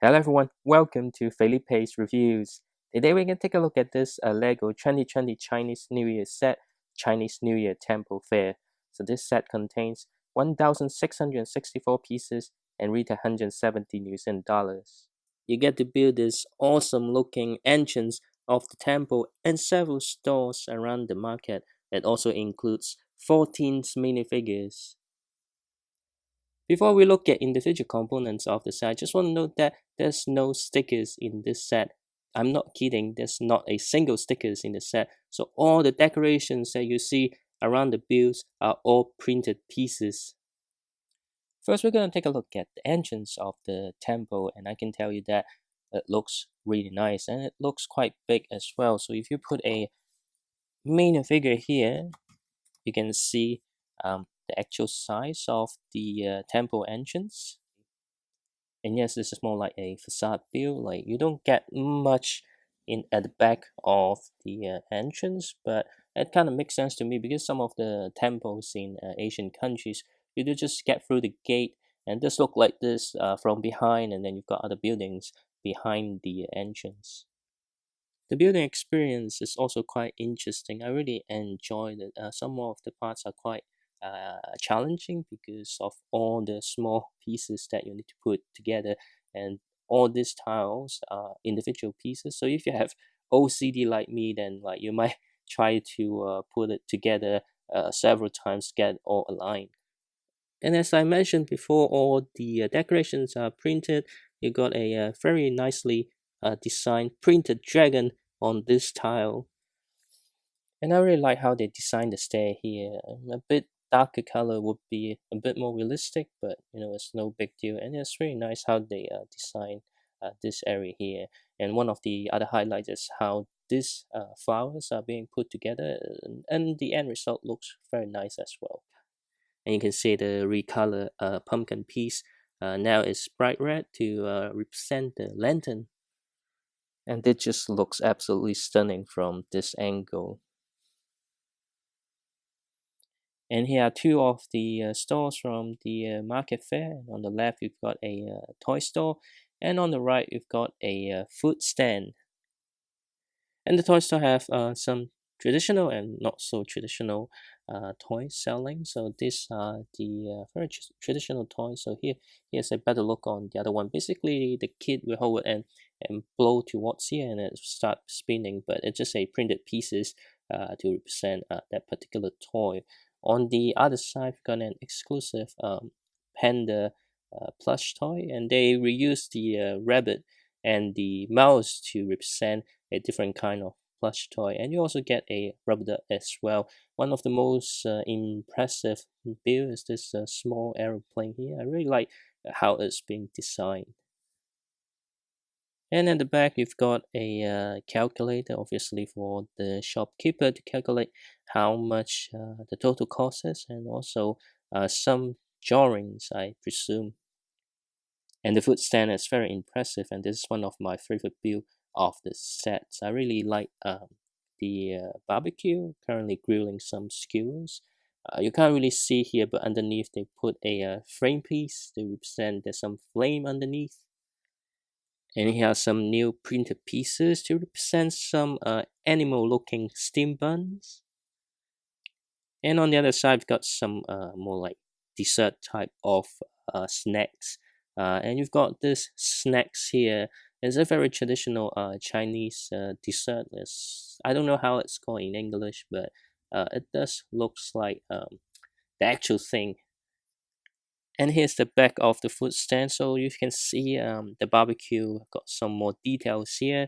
Hello everyone, welcome to Felipe's Reviews. Today we're going to take a look at this LEGO 2020 Chinese New Year set, Chinese New Year Temple Fair. So this set contains 1,664 pieces and retail 170 New Zealand dollars. You get to build this awesome looking entrance of the temple and several stores around the market. It also includes 14 minifigures. Before we look at individual components of the set, I just want to note that there's no stickers in this set. I'm not kidding, there's not a single stickers in the set. So all the decorations that you see around the builds are all printed pieces. First, we're going to take a look at the entrance of the temple, and I can tell you that it looks really nice and it looks quite big as well. So if you put a minifigure here, you can see the actual size of the temple entrance. And yes, this is more like a facade build. Like you don't get much in at the back of the entrance, but it kind of makes sense to me because some of the temples in Asian countries, you do just get through the gate and just look like this from behind, and then you've got other buildings behind the entrance. The building experience is also quite interesting. I really enjoyed it. Some of the parts are quite challenging because of all the small pieces that you need to put together, and all these tiles are individual pieces. So if you have OCD like me, then like you might try to put it together several times to get all aligned. And as I mentioned before, all the decorations are printed. You got a very nicely designed printed dragon on this tile. And I really like how they designed the stair here. A bit darker color would be a bit more realistic, but it's no big deal. And it's really nice how they design this area here. And one of the other highlights is how these flowers are being put together, and the end result looks very nice as well. And you can see the recolor pumpkin piece now is bright red to represent the lantern, and it just looks absolutely stunning from this angle. And here are two of the stores from the market fair. On the left you've got a toy store, and on the right you've got a food stand. And the toy store have some traditional and not so traditional toys selling. So these are the very traditional toys. So here's a better look on the other one. Basically, the kid will hold it and blow towards here, and it start spinning. But it's just a printed pieces to represent that particular toy. On the other side, we've got an exclusive panda plush toy, and they reuse the rabbit and the mouse to represent a different kind of plush toy. And you also get a rubber duck as well. One of the most impressive build is this small aeroplane here. I really like how it's being designed. And at the back, you've got a calculator, obviously for the shopkeeper to calculate how much the total cost is, and also some drawings, I presume. And the food stand is very impressive, and this is one of my favorite build of the sets. I really like the barbecue, currently grilling some skewers. You can't really see here, but underneath they put a frame piece to represent there's some flame underneath. And here are some new printed pieces to represent some animal looking steam buns. And on the other side, we've got some more like dessert type of snacks. And you've got this snacks here. It's a very traditional Chinese dessert. I don't know how it's called in English, but it does looks like the actual thing. And here's the back of the food stand, so you can see the barbecue got some more details here.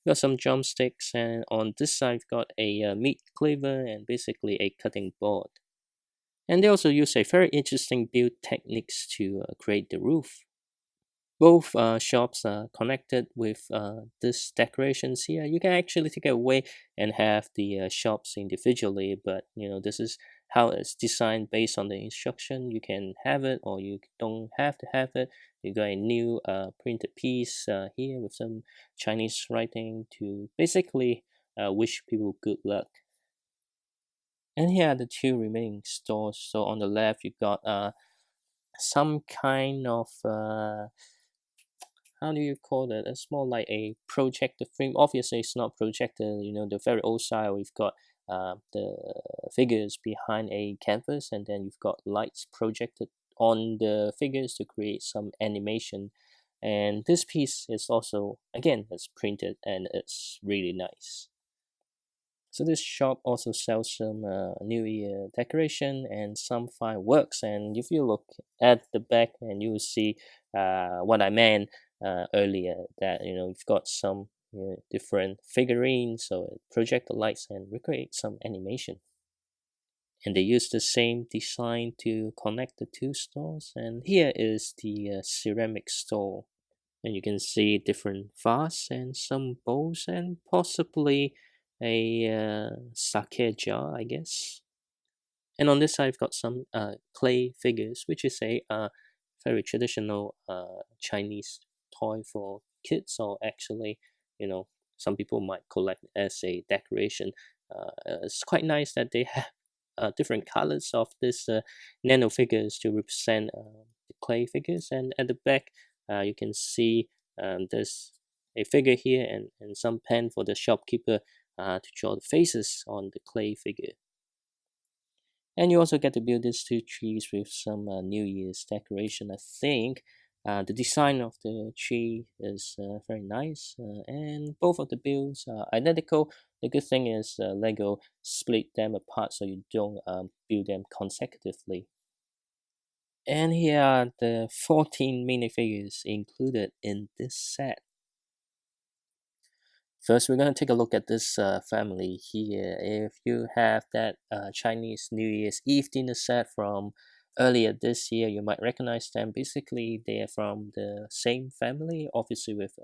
Got some drumsticks, and on this side we've got a meat cleaver and basically a cutting board. And they also use a very interesting build techniques to create the roof. Both shops are connected with this decorations here. You can actually take it away and have the shops individually, but this is how it's designed based on the instruction. You can have it or you don't have to have it. You got a new printed piece here with some Chinese writing to basically wish people good luck. And here are the two remaining stores. So on the left, you've got some kind of how do you call that? It's more like a projector frame. Obviously, it's not projector. You know, the very old style. We've got the figures behind a canvas, and then you've got lights projected on the figures to create some animation. And this piece is also, again, it's printed and it's really nice. So this shop also sells some New Year decoration and some fireworks. And if you look at the back, and you will see what I meant earlier, that you've got some different figurines, so it project the lights and recreate some animation. And they use the same design to connect the two stores. And here is the ceramic store, and you can see different vases and some bowls and possibly a sake jar, I guess. And on this side, I've got some clay figures, which is a very traditional Chinese toy for kids, or actually, you know, some people might collect as a decoration. It's quite nice that they have different colors of this nano figures to represent the clay figures. And at the back, you can see there's a figure here, and some pen for the shopkeeper to draw the faces on the clay figure. And you also get to build these two trees with some New Year's decoration. I think the design of the tree is very nice, and both of the builds are identical. The good thing is Lego split them apart so you don't build them consecutively. And here are the 14 minifigures included in this set. First, we're going to take a look at this family here. If you have that Chinese New Year's Eve dinner set from earlier this year, you might recognize them. Basically, they are from the same family, obviously with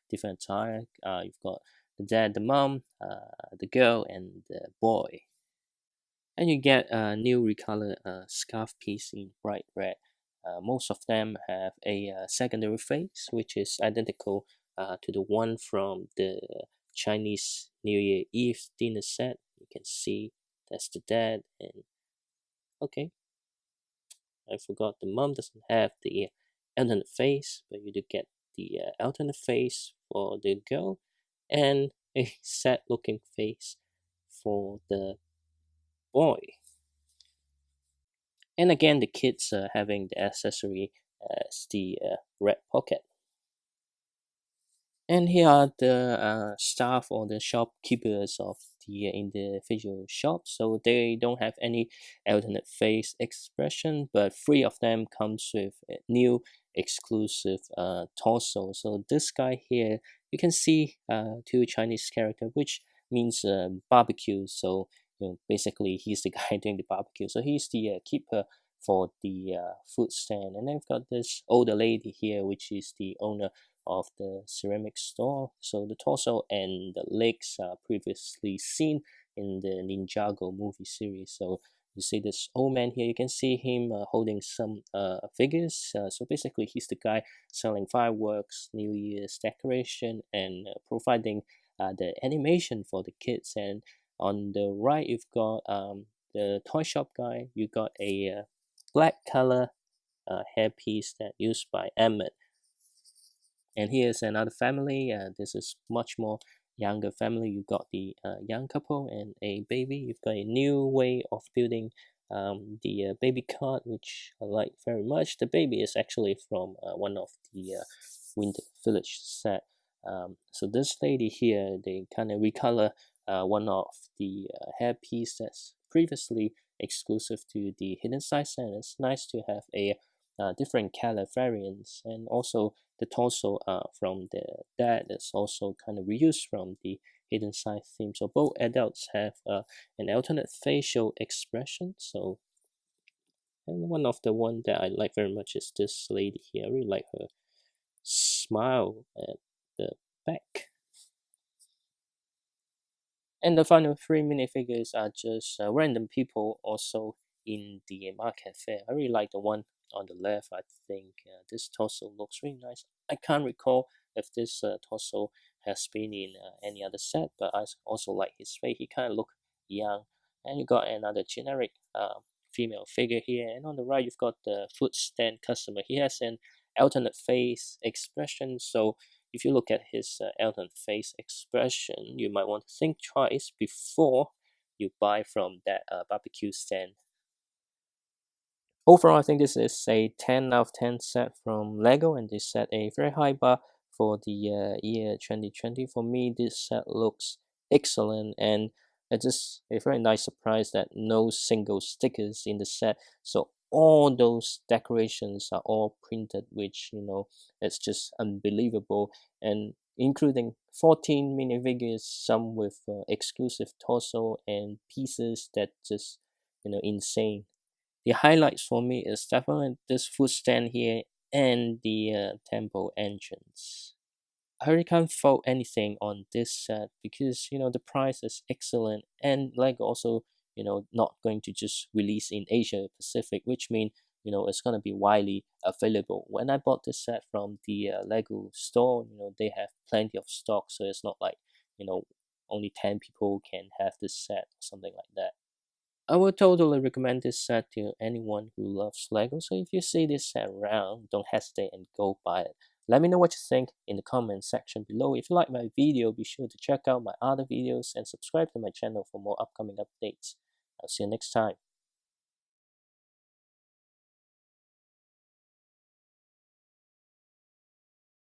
different attire. You've got the dad, the mom, the girl, and the boy. And you get a new recolor scarf piece in bright red. Most of them have a secondary face, which is identical to the one from the Chinese New Year Eve dinner set. You can see that's the dad, and okay, I forgot the mom doesn't have the alternate face, but you do get the alternate face for the girl, and a sad looking face for the boy. And again, the kids are having the accessory as the red pocket. And here are the staff or the shopkeepers of the individual shops. So they don't have any alternate face expression, but three of them comes with a new exclusive torso. So this guy here, you can see two Chinese character, which means barbecue. So basically he's the guy doing the barbecue. So he's the keeper for the food stand. And then we've got this older lady here, which is the owner of the ceramic store. So the torso and the legs are previously seen in the Ninjago movie series. So you see this old man here, you can see him holding some figures. So basically he's the guy selling fireworks, New Year's decoration, and providing the animation for the kids. And on the right, you've got the toy shop guy. You got a black color hairpiece that used by Emmett. And here's another family. This is much more younger family. You've got the young couple and a baby. You've got a new way of building the baby cart, which I like very much. The baby is actually from one of the Wind Village set. So this lady here, they kind of recolor one of the hairpiece that's previously exclusive to the Hidden Side set. It's nice to have a different color variants, and also the torso from the dad is also kind of reused from the Hidden Side theme. So both adults have an alternate facial expression. So, and one of the one that I like very much is this lady here. I really like her smile at the back. And the final three minifigures are just random people also in the market fair. I really like the one on the left. I think this torso looks really nice. I can't recall if this torso has been in any other set, but I also like his face. He kind of look young. And you got another generic female figure here. And on the right, you've got the food stand customer. He has an alternate face expression. So if you look at his alternate face expression, you might want to think twice before you buy from that barbecue stand. Overall, I think this is a 10 out of 10 set from LEGO, and they set a very high bar for the year 2020. For me, this set looks excellent, and it's just a very nice surprise that no single stickers in the set. So all those decorations are all printed, which, it's just unbelievable. And including 14 minifigures, some with exclusive torso and pieces that just, insane. The highlights for me is definitely this food stand here and the temple entrance. I really can't fault anything on this set because the price is excellent, and like also not going to just release in Asia Pacific, which means it's gonna be widely available. When I bought this set from the Lego store, they have plenty of stock, so it's not like only 10 people can have this set or something like that. I would totally recommend this set to anyone who loves Lego. So if you see this set around, don't hesitate and go buy it. Let me know what you think in the comment section below. If you like my video, be sure to check out my other videos and subscribe to my channel for more upcoming updates. I'll see you next time.